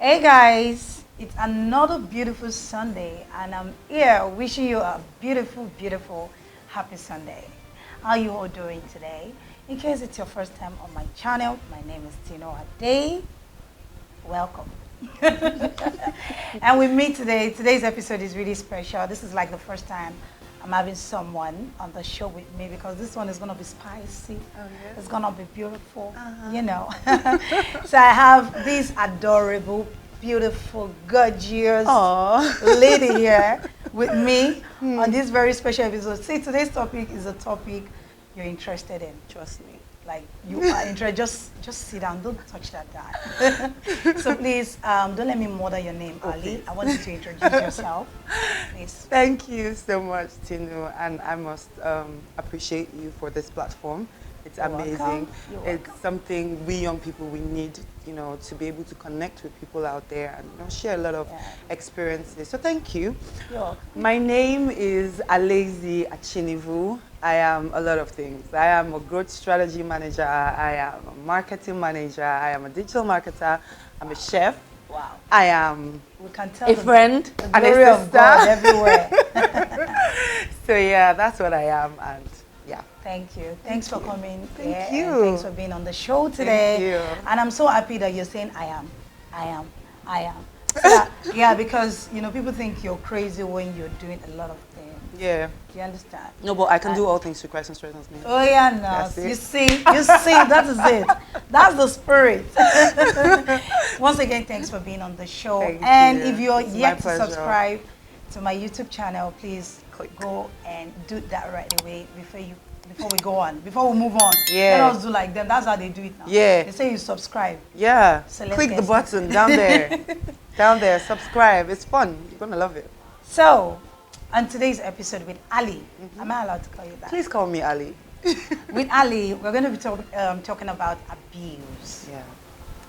Hey guys, it's another beautiful Sunday and I'm here wishing you a beautiful, beautiful, happy Sunday. How you all doing today? In case it's your first time on my channel, my name is TINUADE. Welcome. And with me today, today's episode is really special. This is like the first time I'm having someone on the show with me because this one is going to be spicy. Oh, yes. It's going to be beautiful, you know. So I have this adorable, beautiful, gorgeous lady here with me on this very special episode. See, today's topic is a topic you're interested in. Trust me. Like you are interested, just sit down, don't touch that guy. So please, don't let me murder your name, Ali. I want you to introduce yourself, please. Thank you so much, Tinu, and I must appreciate you for this platform. It's amazing. It's something we young people, we need, to be able to connect with people out there and share a lot of experiences. So thank you. You're welcome. My name is Alezi Achinivu. I am a lot of things. I am a growth strategy manager. I am a marketing manager. I am a digital marketer. I'm a chef. Wow. I am We can tell a friend the and glory a of sister. God everywhere. So yeah, that's what I am, and yeah. Thank you. Thanks for coming. Thank here, you. and thanks for being on the show today. Thank you. And I'm so happy that you're saying I am. So yeah, because people think you're crazy when you're doing a lot of things. Yeah. Do you understand? No, but I can do all things through Christ who strengthens me. Oh yeah, no. That's it. You see, that is it. That's the spirit. Once again, thanks for being on the show. Thank and you. if you're It's yet my to pleasure. subscribe to my YouTube channel, please Click. go and do that right away before we go on. Before we move on. Yeah. Let us do like them. That's how they do it now. Yeah. They say you subscribe. Yeah. So let's Click get the button down there. Down there. Subscribe. It's fun. You're going to love it. So, on today's episode with Ali, am I allowed to call you that? Please call me Ali. With Ali, we're going to be talking about abuse. Yeah.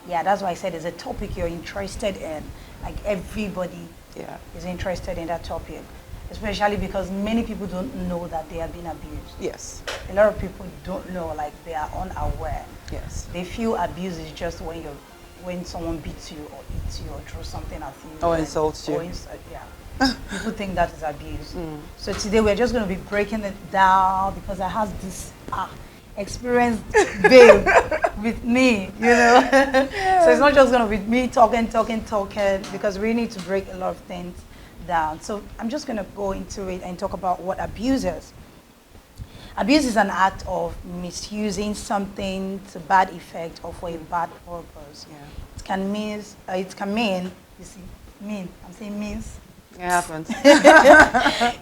Yeah, that's why I said it's a topic you're interested in. Like everybody Yeah. is interested in that topic, especially because many people don't know that they have been abused. Yes. A lot of people don't know, like they are unaware. Yes. They feel abuse is just when someone beats you or eats you or throws something at you. Or insults you. Yeah. People think that is abuse. So today we're just going to be breaking it down because I have this experienced babe with me, So it's not just going to be me talking, because we need to break a lot of things down. So I'm just going to go into it and talk about what abuse is. Abuse is an act of misusing something to bad effect or for a bad purpose. Yeah. It can mean, you see, I'm saying means. It happens.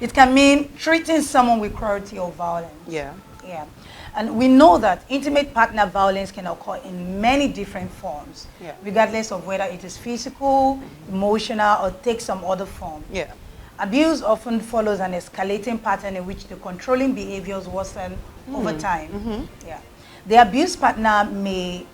It can mean treating someone with cruelty or violence. Yeah. Yeah. And we know that intimate partner violence can occur in many different forms, Yeah. regardless of whether it is physical, emotional, or takes some other form. Yeah. Abuse often follows an escalating pattern in which the controlling behaviors worsen over time. Yeah. The abused partner may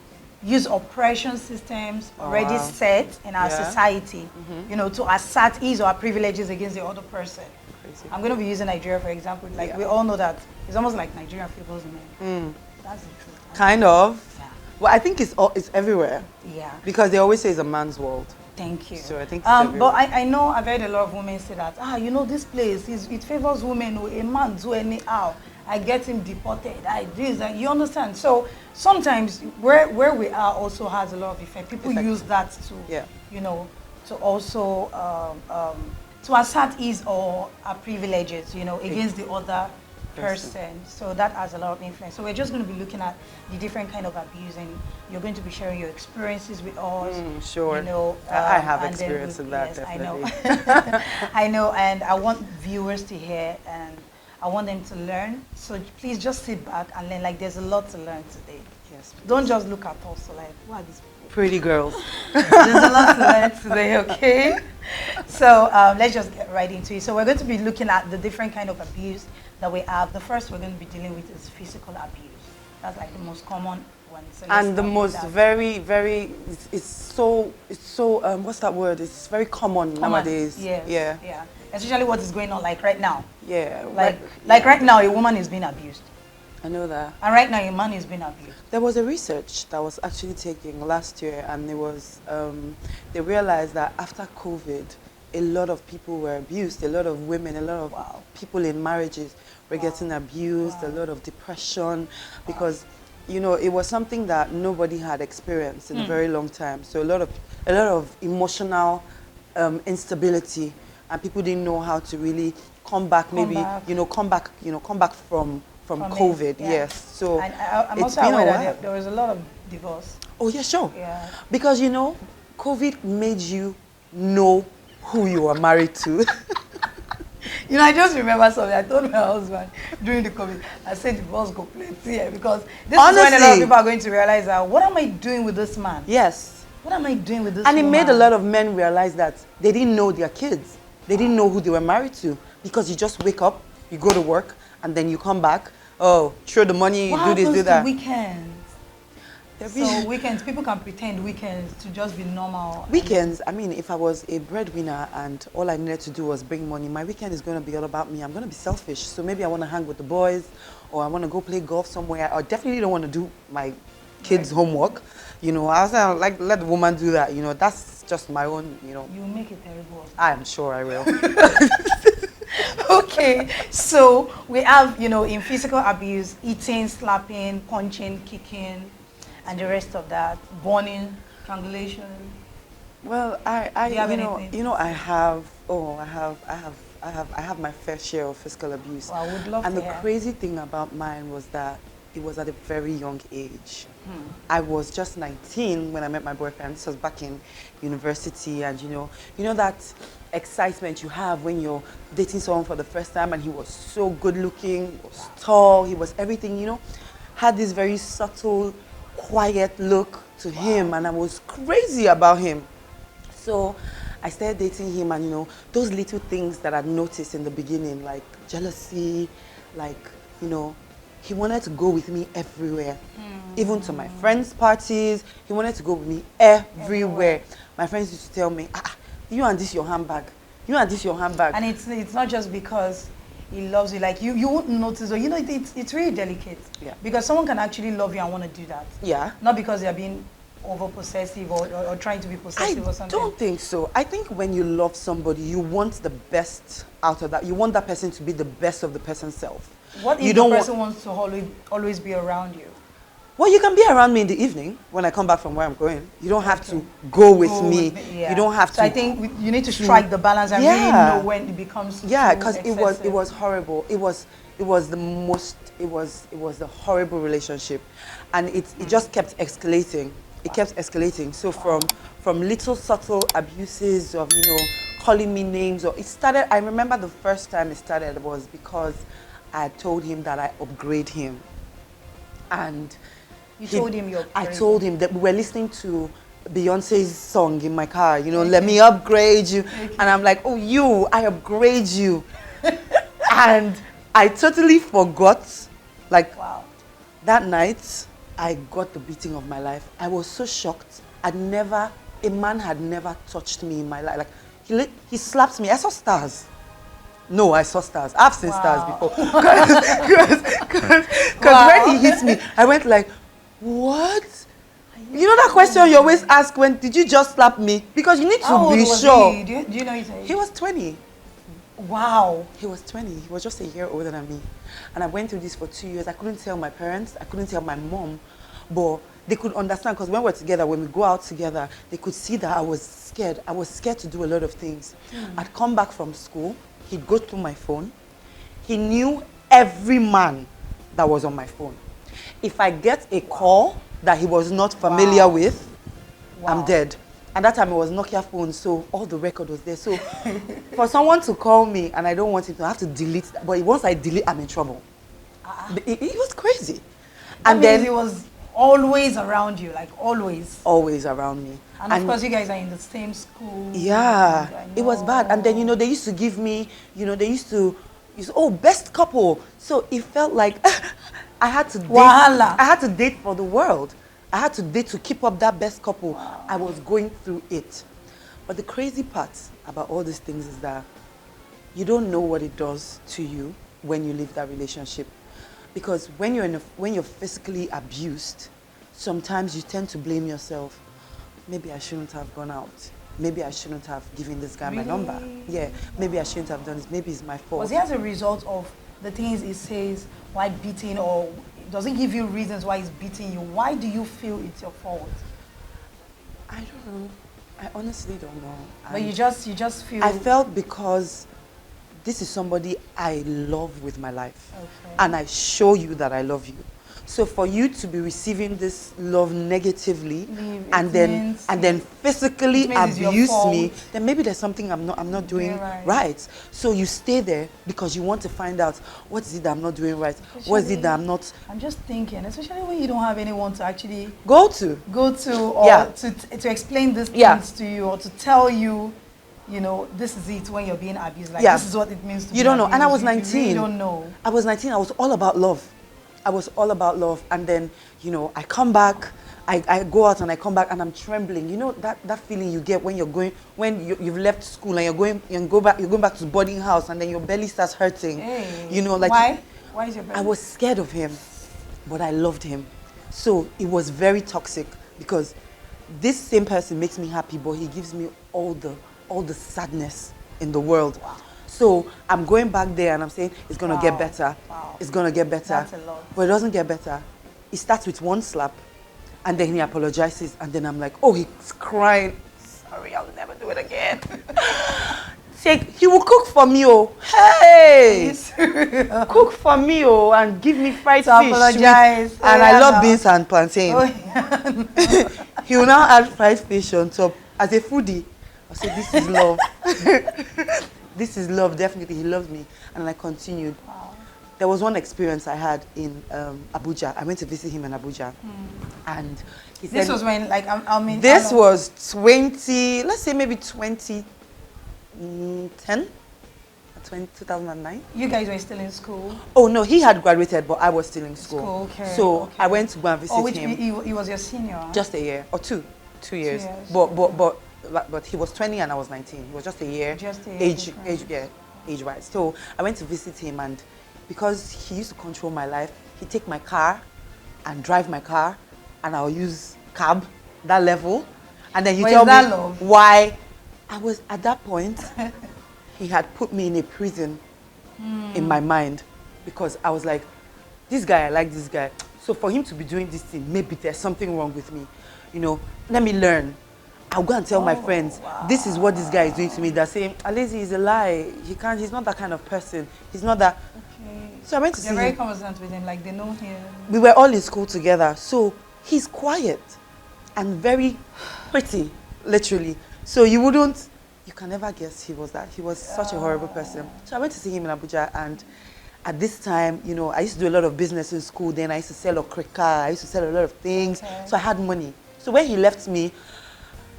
use oppression systems already set in our society, to assert his or her privileges against the other person. Crazy. I'm going to be using Nigeria, for example. Like, we all know that it's almost like Nigeria favors men. That's the truth. Kind of. Yeah. Well, I think it's everywhere. Yeah. Because they always say it's a man's world. Thank you. So I think it's everywhere. but I know I've heard a lot of women say that, this place, it favors women. A man do anyhow. I get him deported. You understand? So sometimes where we are also has a lot of effect. People use that to, to also to assert his or her privileges, against the other person. So that has a lot of influence. So we're just going to be looking at the different kind of abuse, and you're going to be sharing your experiences with us. Sure. I have and then experience in that, yes, definitely. I know. I know, and I want viewers to hear, and I want them to learn. So please just sit back and learn. Like, there's a lot to learn today. Yes. Don't just look at us like, what are these people? Pretty girls. There's a lot to learn today, okay? So let's just get right into it. So we're going to be looking at the different kind of abuse that we have. The first we're going to be dealing with is physical abuse. That's like the most common one. So And the most very, very, it's so what's that word? It's very common nowadays. Yes, Yeah. Especially what is going on like right now. Yeah. Like right now, a woman is being abused. I know that. And right now, your man is being abused. There was a research that was actually taken last year, and it was they realized that after COVID, a lot of people were abused. A lot of women, a lot of people in marriages were getting abused. A lot of depression, because you know it was something that nobody had experienced in a very long time. So a lot of emotional instability, and people didn't know how to really come back. Come back from COVID, yes. So I'm also aware that there was a lot of divorce. Oh, yeah, sure. Yeah. Because, you know, COVID made you know who you are married to. You know, I just remember something. I told my husband during the COVID, I said divorce go plenty here, because this is when a lot of people are going to realize that, what am I doing with this man? Yes. What am I doing with this And woman? it made a lot of men realize that they didn't know their kids. They didn't know who they were married to, because you just wake up, you go to work, and then you come back. Oh, throw the money, do this, do that. What happens to weekends? So weekends, people can pretend weekends to just be normal. Weekends, I mean, if I was a breadwinner and all I needed to do was bring money, my weekend is going to be all about me. I'm going to be selfish. So maybe I want to hang with the boys, or I want to go play golf somewhere. I definitely don't want to do my kids' homework. You know, I was like, let the woman do that. You know, that's just my own, you know. You make it terrible. I'm sure I will. Okay, so we have, you know, in physical abuse, eating, slapping, punching, kicking, and the rest of that, burning, strangulation. Well, I have my fair share of physical abuse. Well, I would love and to the hear. crazy thing about mine was that it was at a very young age. I was just 19 when I met my boyfriend. This was back in university, and you know that excitement you have when you're dating someone for the first time, and he was so good looking, he was tall, he was everything, you know, had this very subtle, quiet look to him, and I was crazy about him. So I started dating him, and you know, those little things that I'd noticed in the beginning, like jealousy, like, you know, he wanted to go with me everywhere, even to my friends' parties. He wanted to go with me everywhere. My friends used to tell me, you and this your handbag, you and this your handbag. And it's not just because he loves you, like you won't notice, or you know, it's really delicate. Yeah. Because someone can actually love you and want to do that. Yeah. Not because they're being over possessive or trying to be possessive or something. I don't think so. I think when you love somebody, you want the best out of that. You want that person to be the best of the person's self. What if the person wants to always be around you? Well, you can be around me in the evening when I come back from where I'm going. You don't have to go with me. Yeah. You don't have to. So I think you need to strike the balance and really know when it becomes because it excessive. was horrible. It was the horrible relationship, and it just kept escalating. It kept escalating. So from little subtle abuses of, you know, calling me names, or it started. I remember the first time it started was because I told him that I upgrade him, and you told him you're. I told him that we were listening to Beyonce's song in my car. You know, let me upgrade you, and I'm like, oh, I upgrade you, and I totally forgot. Like that night, I got the beating of my life. I was so shocked. A man had never touched me in my life. Like he slapped me. I saw stars. No, I saw stars. I've seen stars before. Because when he hit me, I went like, what? You know that question you always ask, when did you just slap me? Because you need to be sure. Do you know his age? He was 20. Wow. He was 20. He was just a year older than me. And I went through this for 2 years. I couldn't tell my parents. I couldn't tell my mom. But they could understand, because when we're together, when we go out together, they could see that I was scared. I was scared to do a lot of things. I'd come back from school. He'd go through my phone. He knew every man that was on my phone. If I get a call that he was not familiar with, I'm dead. And that time it was Nokia phone, so all the record was there. So for someone to call me and I don't want him to, I have to delete that. But once I delete, I'm in trouble. It was crazy. And then it was always around you, like always. Always around me. And of course you guys are in the same school. Yeah, it was bad. And then, you know, they used to give me, you know, they used to, oh, best couple. So it felt like I had to date. I had to date for the world. I had to date to keep up that best couple. I was going through it. But the crazy part about all these things is that you don't know what it does to you when you leave that relationship. Because when you're physically abused, sometimes you tend to blame yourself. Maybe I shouldn't have gone out. Maybe I shouldn't have given this guy my number. Yeah, maybe I shouldn't have done this. Maybe it's my fault. Was it as a result of the things he says, like beating, or does it give you reasons why he's beating you? Why do you feel it's your fault? I don't know. I honestly don't know. But you just feel... I felt because this is somebody I love with my life. Okay. And I show you that I love you. So for you to be receiving this love negatively and then physically abuse me, then maybe there's something I'm not doing right. So you stay there because you want to find out what is it that I'm not doing right. What is it that I'm not... I'm just thinking, especially when you don't have anyone to actually go to or to explain these things to you, or to tell you, you know, this is it when you're being abused. Like this is what it means to be abused. You don't know. And I was 19. You really don't know. I was 19. I was all about love. I was all about love, and then, you know, I come back, I go out and I come back and I'm trembling. You know that feeling you get when you've left school and you're going back to boarding house and then your belly starts hurting. Hey. You know, like why? Why is your belly? I was scared of him, but I loved him. So it was very toxic because this same person makes me happy, but he gives me all the sadness in the world. Wow. So I'm going back there and I'm saying, it's going to get better. Wow. It's going to get better. That's a lot. But it doesn't get better. It starts with one slap and then he apologizes and then I'm like, oh, he's crying. Sorry, I'll never do it again. He will cook for me, oh. Hey! Cook for me, oh, and give me fried fish. Apologize. And I love beans and plantain. Oh, yeah. He will now add fried fish on top. As a foodie, I'll say, this is love. This is love, definitely. He loves me. And I continued. Wow. There was one experience I had in Abuja. I went to visit him in Abuja. And he said... This was when, like, I mean... This was 20... Let's say maybe 2010? 2009? You guys were still in school? Oh, no. He had graduated, but I was still in school. Okay. So I went to go and visit him. He was your senior? Just a year. Or two years. 2 years. But he was 20 and I was 19. He was just a year. Age-wise. So I went to visit him, and because he used to control my life, he'd take my car and drive my car, and I'll use cab, that level. And then he tell me why I was at that point. He had put me in a prison in my mind, because I was like, this guy, I like this guy. So for him to be doing this thing, maybe there's something wrong with me. You know, let me learn. I'll go and tell my friends, this is what this guy is doing to me. They're saying, Alezi is a lie. He's not that kind of person. He's not that. Okay. So I went to see him. They're very conversant with him, like they know him. We were all in school together. So he's quiet and very pretty, literally. So you can never guess he was that. He was such a horrible person. So I went to see him in Abuja, and at this time, you know, I used to do a lot of business in school. Then I used to sell okrika. I used to sell a lot of things. Okay. So I had money. So when he left me,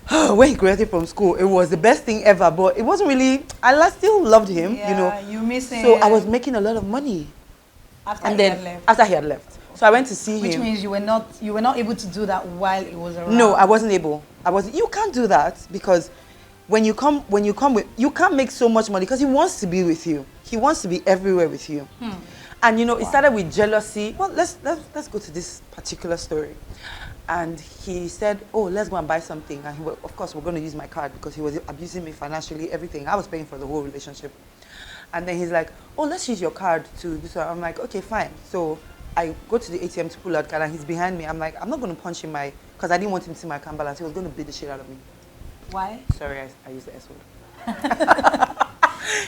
when he graduated from school, it was the best thing ever, but it wasn't really, I still loved him, you know. You miss him. So I was making a lot of money. After he had left. So I went to see him. Which means you were not able to do that while he was around. No, I wasn't able. You can't do that, because when you come with, you can't make so much money, because he wants to be with you. He wants to be everywhere with you. And you know, it started with jealousy. Well, let's go to this particular story. And he said, oh, let's go and buy something. And of course, we're going to use my card, because he was abusing me financially, everything. I was paying for the whole relationship. And then he's like, oh, let's use your card to do so. I'm like, okay, fine. So I go to the ATM to pull out card, and he's behind me. I'm like, I'm not going to punch him because I didn't want him to see my account balance. He was going to beat the shit out of me. Why? Sorry, I used the S word.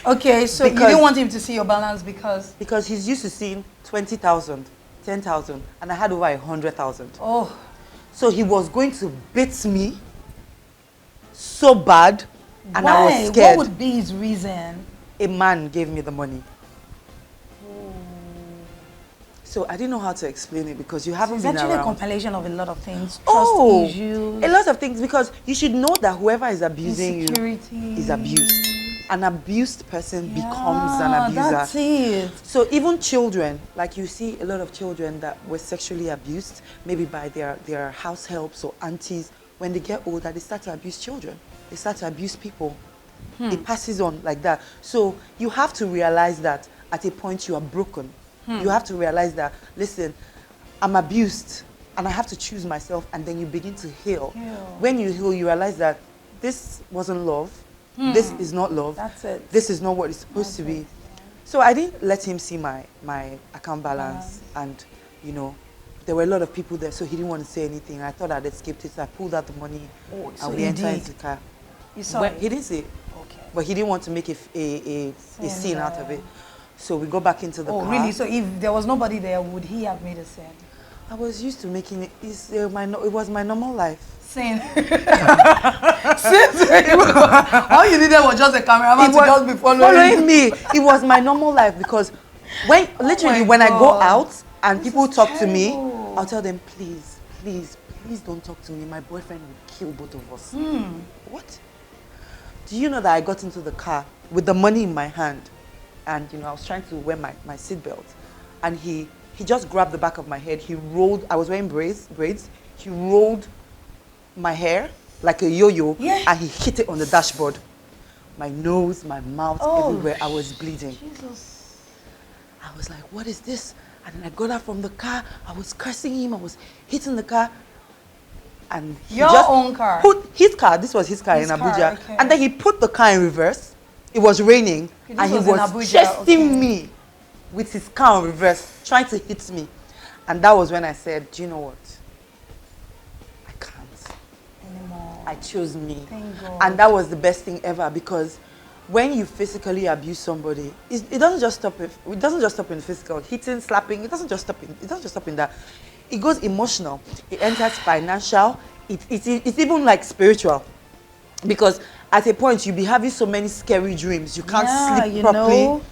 Okay, so you didn't want him to see your balance because? Because he's used to seeing 20,000, 10,000, and I had over 100,000. Oh. So he was going to beat me so bad, and I was scared. What would be his reason? A man gave me the money. So I didn't know how to explain it, because you haven't been around. It's actually a compilation of a lot of things. Trust issues. A lot of things, because you should know that whoever is abusing you is abused. An abused person becomes an abuser. That's it. So even children, like you see a lot of children that were sexually abused, maybe by their house helps or aunties, when they get older, they start to abuse children. They start to abuse people. It passes on like that. So you have to realize that at a point you are broken. You have to realize that, listen, I'm abused and I have to choose myself, and then you begin to heal. When you heal, you realize that this wasn't love. This is not love. That's it. This is not what it's supposed to be. So I didn't let him see my account balance, and you know, there were a lot of people there, so he didn't want to say anything. I thought I'd escaped it, so I pulled out the money and we entered into the car. You saw it? He didn't say it, but he didn't want to make a scene out of it. So we go back into the car. Oh, really? So if there was nobody there, would he have made a scene? I was used to making it. It was my normal life. Scene. All you needed was just a cameraman to just be following me. It was my normal life, because when when I go out and people talk to me, I'll tell them, please, please, please don't talk to me. My boyfriend will kill both of us. What? Do you know that I got into the car with the money in my hand, and you know I was trying to wear my seatbelt, and he just grabbed the back of my head. He rolled. I was wearing braids. He rolled my hair like a yo-yo, and he hit it on the dashboard. My nose, my mouth, everywhere. I was bleeding. Jesus. I was like, what is this? And then I got out from the car. I was cursing him. I was hitting the car. And he own car? Put his car. This was his car in Abuja. And then he put the car in reverse. It was raining. And he was chasing me with his car in reverse, trying to hit me. And that was when I said, do you know what? I chose me. Thank God. And that was the best thing ever, because when you physically abuse somebody, it doesn't just stop it doesn't just stop in physical hitting, slapping. It doesn't just stop in that. It goes emotional. It enters financial. It's even like spiritual, because at a point you'll be having so many scary dreams. You can't sleep properly. Know.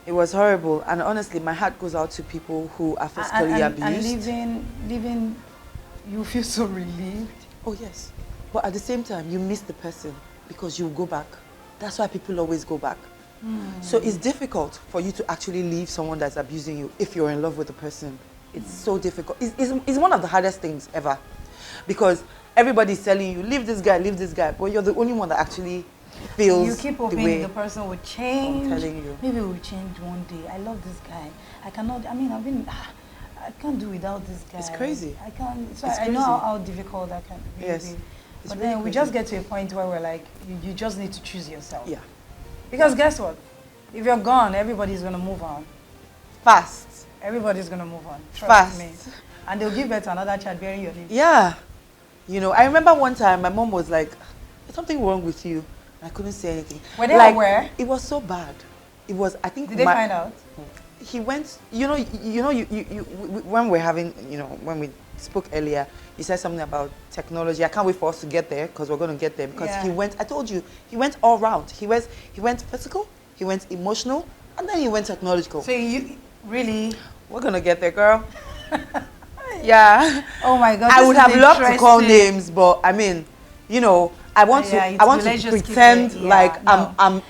It was horrible, and honestly, my heart goes out to people who are physically abused. And leaving, you feel so relieved. Oh yes. But at the same time, you miss the person, because you go back. That's why people always go back. So it's difficult for you to actually leave someone that's abusing you if you're in love with the person. It's so difficult. It's one of the hardest things ever, because everybody's telling you, leave this guy, but you're the only one that actually feels you keep hoping the person will change. I'm telling you. Maybe it will change one day. I love this guy. I can't do without this guy. It's crazy. I can't. So it's I crazy. know how difficult that can be. Yes. But then we just get to a point where we're like, you just need to choose yourself. Yeah. Because guess what? If you're gone, everybody's going to move on. Fast. Everybody's going to move on. Trust me. And they'll give birth to another child bearing your name. Yeah. You know, I remember one time my mom was like, there's something wrong with you. I couldn't say anything. Were they aware? It was so bad. It was, I think. Did they find out? He went, when we're having, when we spoke earlier, you said something about technology. I can't wait for us to get there, because we're going to get there. Because he went, I told you, he went all round. He went physical, he went emotional, and then he went technological. So you really? We're going to get there, girl. Yeah. Oh my God. I would have loved to call names, but I mean, I want to pretend like I'm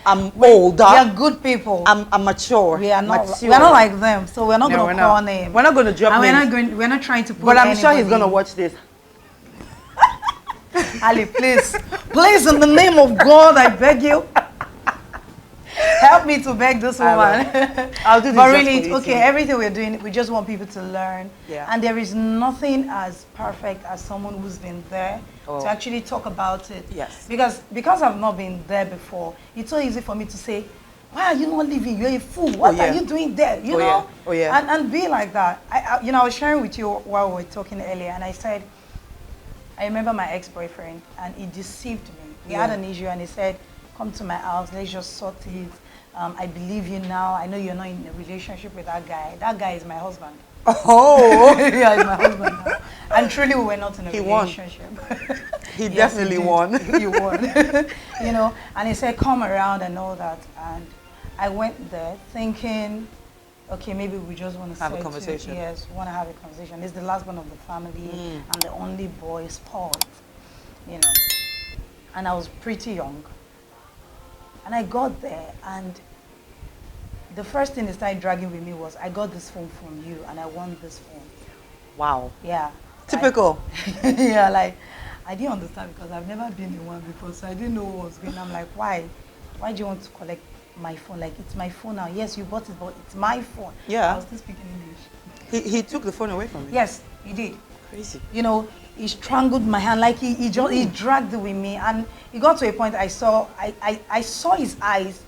older. We are good people. I'm mature. We are not like them, so we're not going to call names. We're not going to drop names. We're not trying to put. But I'm sure he's going to watch this. Ali, please, in the name of God, I beg you, help me to beg this woman. I'll do this. But really, okay, everything we're doing, we just want people to learn. Yeah. And there is nothing as perfect as someone who's been there to actually talk about it. Yes. Because I've not been there before, it's so easy for me to say, why are you not leaving? You're a fool. What are you doing there? You know? Oh, yeah. And be like that. I was sharing with you while we were talking earlier, and I said, I remember my ex-boyfriend, and he deceived me. We had an issue, and he said, come to my house, let's just sort it. I believe you now. I know you're not in a relationship with that guy. That guy is my husband. Oh! Yeah, he's my husband now. And truly, we were not in a relationship. He definitely won. He won. And he said, come around and all that. And I went there thinking, okay, maybe we just want to have a conversation. Yes, want to have a conversation. He's the last one of the family and the only boy spoiled, And I was pretty young. And I got there, and the first thing he started dragging with me was, I got this phone from you, and I want this phone. Wow. Yeah. Typical. I didn't understand, because I've never been in one before, so I didn't know what was going on. I'm like, why? Why do you want to collect my phone. Like, it's my phone now. Yes, you bought it, but it's my phone. Yeah. I was still speaking English. He took the phone away from me? Yes, he did. Crazy. You know, he strangled my hand, like he dragged it with me, and it got to a point I saw his eyes,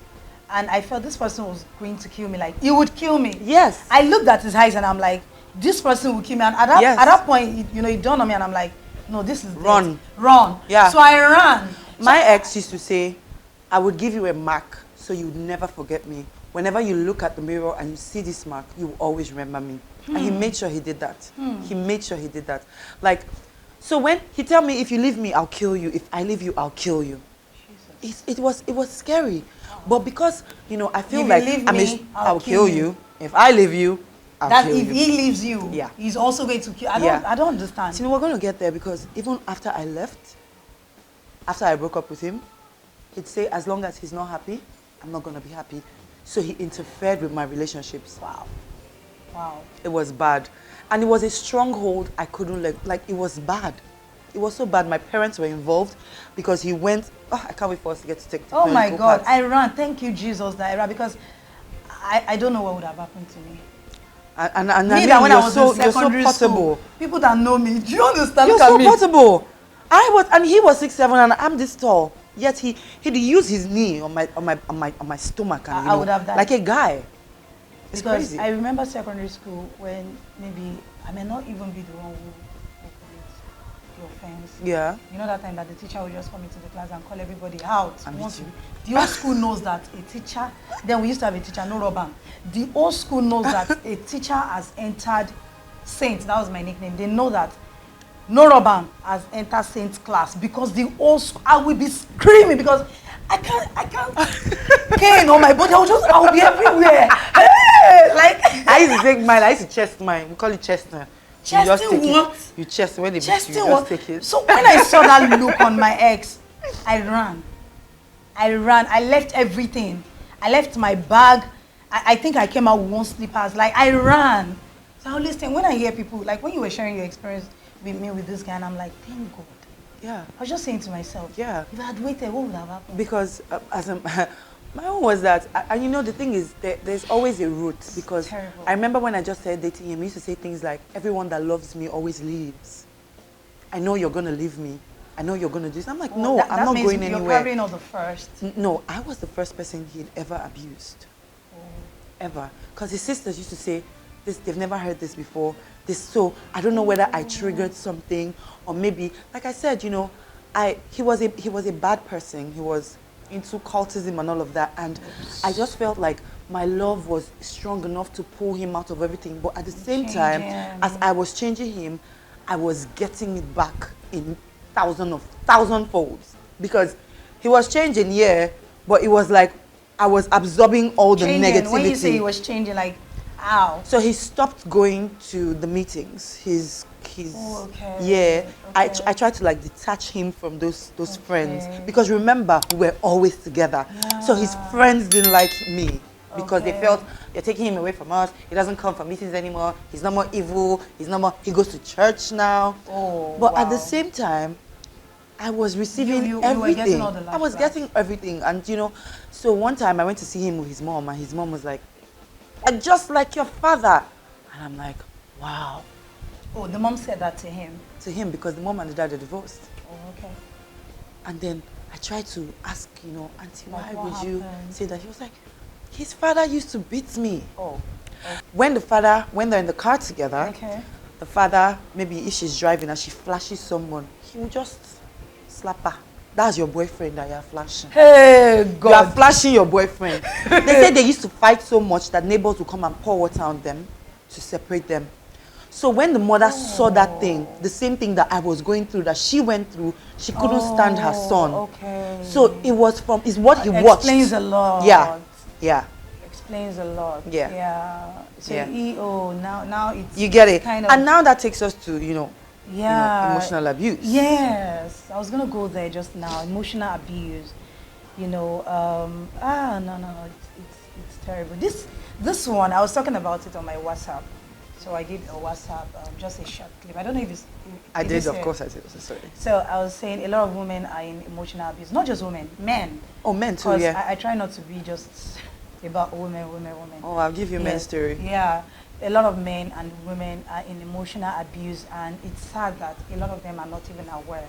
and I felt this person was going to kill me. Like, he would kill me. Yes. I looked at his eyes and I'm like, this person will kill me. And at that point, it dawned on me, and I'm like, no, this is run. Run. Yeah. So I ran. My ex used to say, I would give you a mark so you'd never forget me. Whenever you look at the mirror and you see this mark, you will always remember me. And he made sure he did that. He made sure he did that. Like, so when he tell me, if you leave me, I'll kill you. If I leave you, I'll kill you. It was scary. But because, you know, I feel if like you leave me, I'll kill you. If I leave you, I'll kill you. If he leaves you, he's also going to kill. I don't understand. You know, we're going to get there, because even after I left, after I broke up with him, he'd say, as long as he's not happy, I'm not going to be happy. So he interfered with my relationships. Wow. Wow. It was bad. And it was a stronghold I couldn't let, like, it was bad. It was so bad. My parents were involved because he went, I can't wait for us to get to take the Oh my God, part. I ran. Thank you, Jesus, that I ran, because I don't know what would have happened to me. And Me, I mean, that when I was in you're so secondary portable. school, people that know me, do you understand? You're Look at so me. portable. And he was 6'7" and I'm this tall. Yet he'd use his knee on my stomach, and I would have died. like a guy. It's Because crazy. I remember secondary school when maybe I may not even be the one who creates the offense. Yeah. You know that time that the teacher would just come into the class and call everybody out. And beat you. The old school knows that a teacher, then we used to have a teacher, no rubber. The old school knows that a teacher has entered Saint, that was my nickname. They know that no rubber has entered Saint's class, because the old school, I will be screaming because I can't pain on my body. I'll be everywhere. Hey, like I used to take mine. I used to chest mine. We call it chestnut. Chesting what? You chest when they beat Chesting you. what? Just take it. So when I saw that look on my ex, I ran. I left everything. I left my bag. I think I came out with one slippers. Like, I ran. So I always think, when I hear people, like when you were sharing your experience with me with this guy, and I'm like, thank God. Yeah. I was just saying to myself, Yeah. if I had waited, what would have happened? Because my own was that, and you know, the thing is, there's always a route. Because terrible. I remember when I just started dating him, he used to say things like, everyone that loves me always leaves. I know you're going to leave me. I know you're going to do this. I'm like, no, I'm not going anywhere. You're probably not the first. No, I was the first person he'd ever abused. Ever. Because his sisters used to say, they've never heard this before. So I don't know whether I triggered something, or maybe, like I said, you know, he was a bad person. He was into cultism and all of that, and I just felt like my love was strong enough to pull him out of everything. But at the same time, as I was changing him, I was getting it back in thousand folds, because he was changing, yeah, but it was like I was absorbing all the negativity. When you say he was changing, like, ow. So he stopped going to the meetings. Okay. Yeah. Okay. I tried to like detach him from those friends, because remember, we were always together. Yeah. So his friends didn't like me because they felt, you're taking him away from us. He doesn't come for meetings anymore. He's no more evil. He goes to church now. Oh, but at the same time, I was receiving you everything. were getting all the I was getting everything. And you know, so one time I went to see him with his mom, and his mom was like, just like your father. And I'm like, wow. Oh, the mom said that to him? To him, because the mom and the dad are divorced. Oh, okay. And then I tried to ask, you know, Auntie, Like, why would what you happened? say that? He was like, his father used to beat me. Oh. When they're in the car together, the father, maybe if she's driving and she flashes someone, he will just slap her. That's your boyfriend that you're flashing. Hey, God. You are flashing your boyfriend. They said they used to fight so much that neighbors would come and pour water on them to separate them. So when the mother saw that thing, the same thing that I was going through, that she went through, she couldn't stand her son. Okay. So it's what he watched. Explains a lot. Yeah. Yeah. Explains a lot. Yeah. Yeah. So Yeah. now it's You get it. kind of, And now that takes us to, you know, emotional abuse. Yes. I was gonna go there just now. Emotional abuse. You know, no, it's terrible. This one, I was talking about it on my WhatsApp. So I did a WhatsApp, just a short clip. I don't know if it's... I did, of course I did. Sorry. So I was saying a lot of women are in emotional abuse. Not just women, men. Oh, men too, yeah. I try not to be just about women. Oh, I'll give you a men's story. Yeah. A lot of men and women are in emotional abuse, and it's sad that a lot of them are not even aware.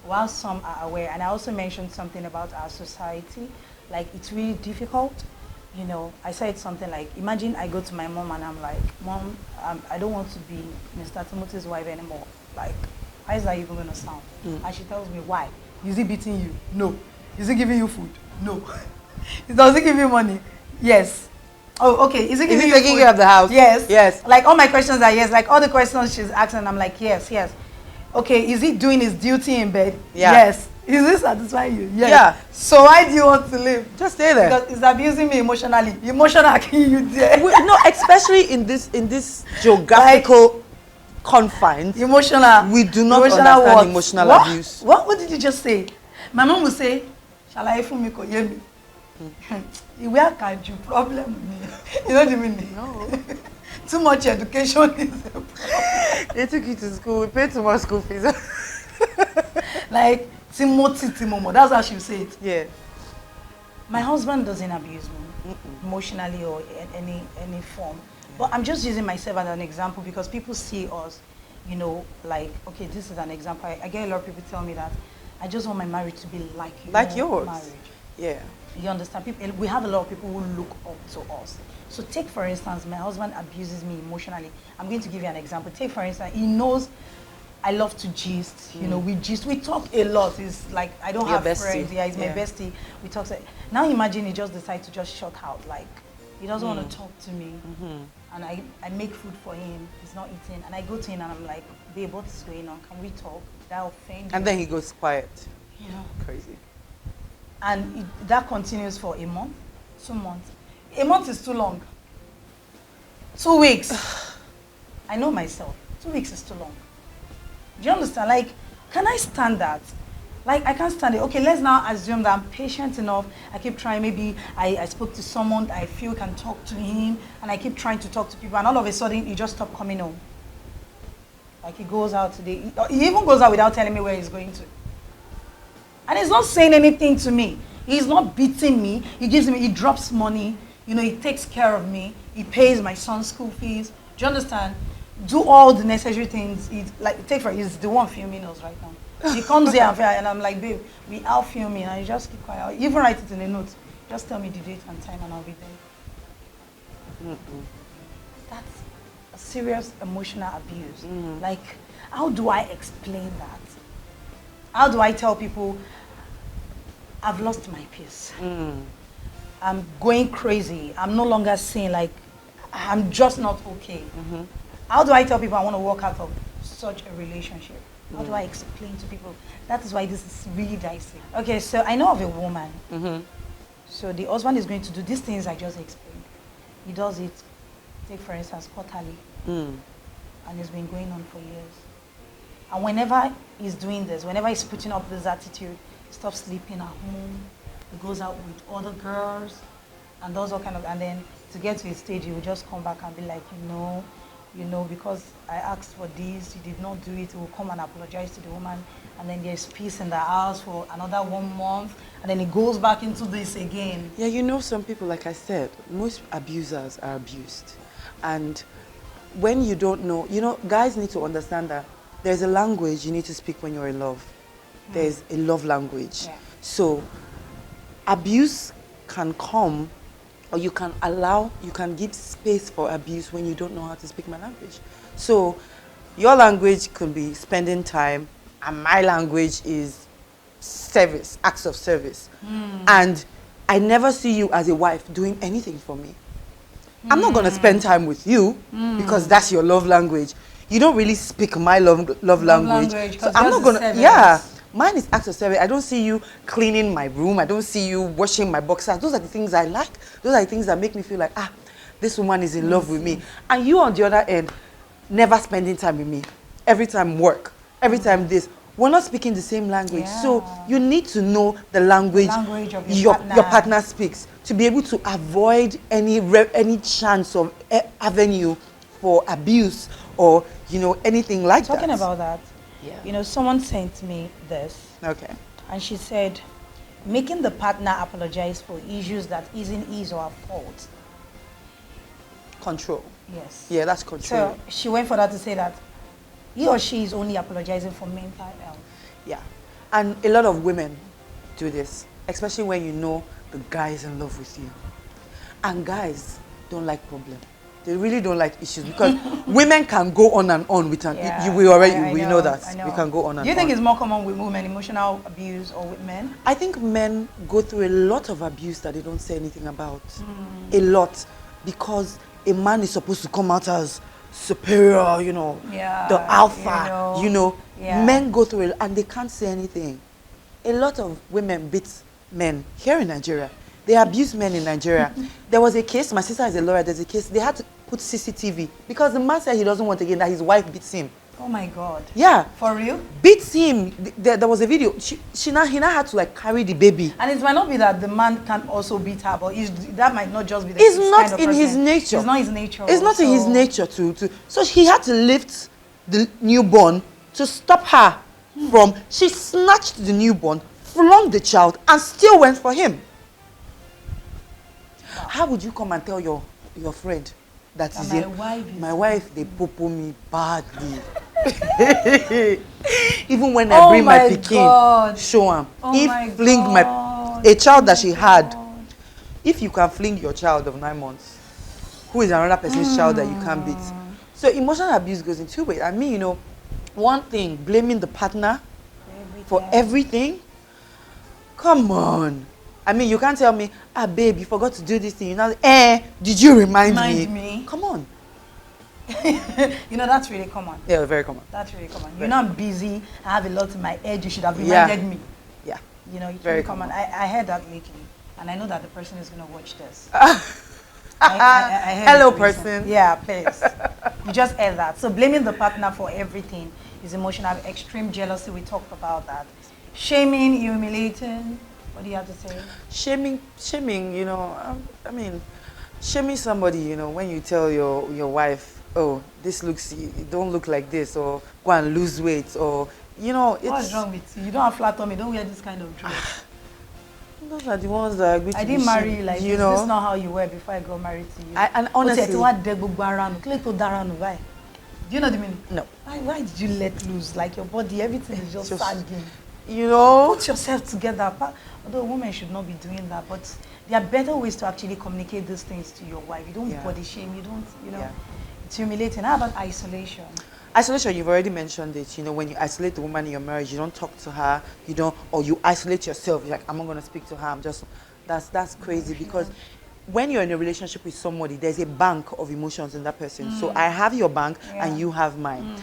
While some are aware, and I also mentioned something about our society, like it's really difficult. You know, I said something like, imagine I go to my mom and I'm like, Mom, I don't want to be Mr. Timothy's wife anymore. Like, how is that even going to sound? And she tells me, why? Is he beating you? No. Is he giving you food? No. Does he give you money? Yes. Oh, okay. Is he giving you taking food? care of the house? Yes. Yes. Like, all my questions are yes. Like, all the questions she's asking, I'm like, yes, yes. Okay, is he doing his duty in bed? Yeah. Yes. Is this satisfying you? Yes. Yeah. So why do you want to live? Just stay there. Because it's abusing me emotionally. Emotional killing you there. No, especially in this geographical confines. Emotional. We do not emotional understand what? emotional What? abuse. What did you just say? My mom will say, shall I phone me ko hear me? Where can you problem me? You know what I mean? No. Too much education is a problem. They took you to school, we paid too much school fees. Like Timothy Timomo, that's how she say it. Yeah. My husband doesn't abuse me emotionally or in any form. Yeah. But I'm just using myself as an example because people see us, you know, like, okay, this is an example. I get a lot of people tell me that I just want my marriage to be like your marriage. Yeah. You understand? People, we have a lot of people who look up to us. So take, for instance, my husband abuses me emotionally. I'm going to give you an example. Take, for instance, he knows I love to gist. You know, we gist. We talk a lot. It's like, I don't have friends. Yeah, he's my bestie. We talk. Now imagine he just decides to just shut out. Like, he doesn't want to talk to me. And I make food for him. He's not eating. And I go to him and I'm like, babe, what's going on? Can we talk? That offend you? And then he goes quiet. You know? Crazy. And that continues for a month, 2 months. A month is too long. 2 weeks. I know myself. 2 weeks is too long. Do you understand? Like, can I stand that? Like, I can't stand it. Okay, let's now assume that I'm patient enough. I keep trying. Maybe I spoke to someone I feel can talk to him, and I keep trying to talk to people, and all of a sudden, he just stopped coming home. Like, he goes out today. He even goes out without telling me where he's going to. And he's not saying anything to me. He's not beating me. He drops money. You know, he takes care of me. He pays my son's school fees. Do you understand? Do all the necessary things. He's the one filming us right now. He comes here and I'm like, babe, we are filming, and you just keep quiet. You even write it in a note. Just tell me the date and time and I'll be there. That's a serious emotional abuse. Like, how do I explain that? How do I tell people I've lost my peace? I'm going crazy. I'm no longer sane. Like, I'm just not okay. How do I tell people I want to walk out of such a relationship? How do I explain to people? That is why this is really dicey. Okay, so I know of a woman. So the husband is going to do these things I just explained. He does it, take for instance, quarterly. And it's been going on for years. And whenever he's doing this, whenever he's putting up this attitude, he stops sleeping at home, he goes out with other girls, and does all kind of, and then to get to a stage, he will just come back and be like, you know, because I asked for this, you did not do it, he will come and apologize to the woman, and then there's peace in the house for another 1 month, and then he goes back into this again. Yeah, you know, some people, like I said, most abusers are abused. And when you don't know, you know, guys need to understand that there's a language you need to speak when you're in love. There's a love language. Yeah. So abuse can come, or you can give space for abuse when you don't know how to speak my language. So your language could be spending time, and my language is service, acts of service. And I never see you as a wife doing anything for me. I'm not going to spend time with you because that's your love language. You don't really speak my love language. So I'm not going to, yeah. Mine is acts of service. I don't see you cleaning my room. I don't see you washing my boxers. Those are the things I like. Those are the things that make me feel like, this woman is in love with me. And you on the other end, never spending time with me. Every time work. Every time this. We're not speaking the same language. Yeah. So you need to know the language of your partner speaks to be able to avoid any chance of avenue for abuse or, you know, anything like that. Talking about that, yeah. you know, someone sent me this. Okay. And she said, making the partner apologize for issues that isn't his or her fault. Control. Yes. Yeah, that's control. So she went for that to say that he or she is only apologizing for mental health. Yeah. And a lot of women do this, especially when you know the guy is in love with you. And guys don't like problems. They really don't like issues because women can go on and on with an we know that. I know. We can go on and on. Do you think it's more common with women, emotional abuse, or with men? I think men go through a lot of abuse that they don't say anything about. A lot. Because a man is supposed to come out as superior, you know, the alpha, you know. Men go through it and they can't say anything. A lot of women beat men here in Nigeria. They abuse men in Nigeria. There was a case, my sister is a lawyer, there's a case, they had to put CCTV because the man said he doesn't want again, that his wife beats him. Oh my God. Yeah. For real? Beats him. There was a video. He now had to like carry the baby. And it might not be that the man can also beat her, but that might not just be the It's not kind of in person. his nature. It's not his nature. It's not in his nature to. So he had to lift the newborn to stop her from. She snatched the newborn, flung the child, and still went for him. Wow. How would you come and tell your friend that is my wife they popo me badly? Even when I bring my pikin, show him. If fling a child that she had, if you can fling your child of 9 months, who is another person's child that you can't beat? So emotional abuse goes in two ways. I mean, you know, one thing, blaming the partner for everything. Come on. I mean, you can't tell me, babe, you forgot to do this thing. You know, did you remind me? Come on. You know, that's really common. Yeah, very common. That's really common. You know, I'm busy. I have a lot in my head. You should have reminded me. Yeah. You know, it's very common. I heard that lately, and I know that the person is going to watch this. Hello, person. Yeah, please. You just heard that. So blaming the partner for everything is emotional. Extreme jealousy, we talked about that. Shaming, humiliating. What do you have to say? Shaming, you know, I mean, shaming somebody, you know, when you tell your wife, oh, you don't look like this, or go and lose weight, or, you know, it's... What's wrong with you? You don't have flat tummy, don't wear this kind of dress. Those are the ones that agree to I didn't marry you like this. This is not how you were before I got married to you. And honestly... Do you know what I mean? No. Why did you let loose? Like your body, everything is just sagging. You know? Put yourself together. Although a woman should not be doing that, but there are better ways to actually communicate these things to your wife. You don't body shame, you don't, you know. It's humiliating. How about isolation? Isolation, you've already mentioned it. You know, when you isolate the woman in your marriage, you don't talk to her, you don't, or you isolate yourself. You're like, I'm not going to speak to her. I'm just, that's crazy because when you're in a relationship with somebody, there's a bank of emotions in that person. So I have your bank and you have mine.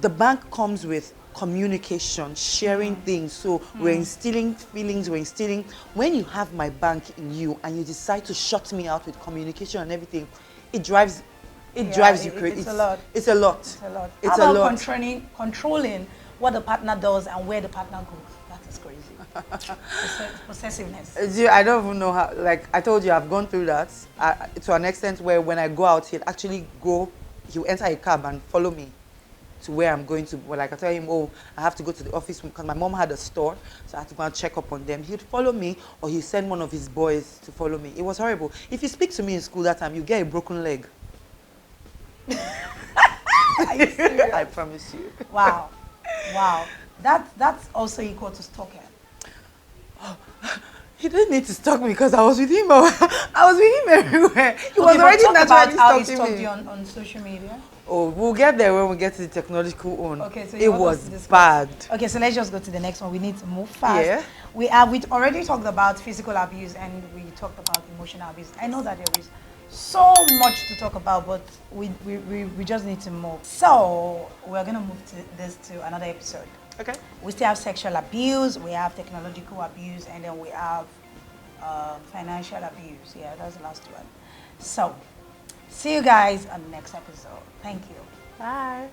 The bank comes with communication, sharing things. So we're instilling feelings, when you have my bank in you and you decide to shut me out with communication and everything, it drives you crazy. It's a lot. It's a lot. It's a lot. It's How a about lot. Controlling what the partner does and where the partner goes? That is crazy. Possessiveness. I don't even know how, like I told you, I've gone through that to an extent where when I go out, he'll enter a cab and follow me to where I'm going to. Well, like I tell him, oh, I have to go to the office because my mom had a store, so I had to go and check up on them. He'd follow me or he'd send one of his boys to follow me. It was horrible. If you speak to me in school that time, you get a broken leg. Are you serious? I promise you. Wow. Wow. That's also equal to stalking. Oh, he didn't need to stalk me because I was with him. I was with him everywhere. He was already naturally stalking you on social media. Oh, we'll get there when we get to the technological one. Okay, so it was bad. Okay, so let's just go to the next one. We need to move fast. Yeah. We already talked about physical abuse and we talked about emotional abuse. I know that there is so much to talk about, but we just need to move. So we're gonna move to another episode. Okay. We still have sexual abuse, we have technological abuse, and then we have financial abuse. Yeah, that's the last one. So see you guys on the next episode. Thank you. Bye.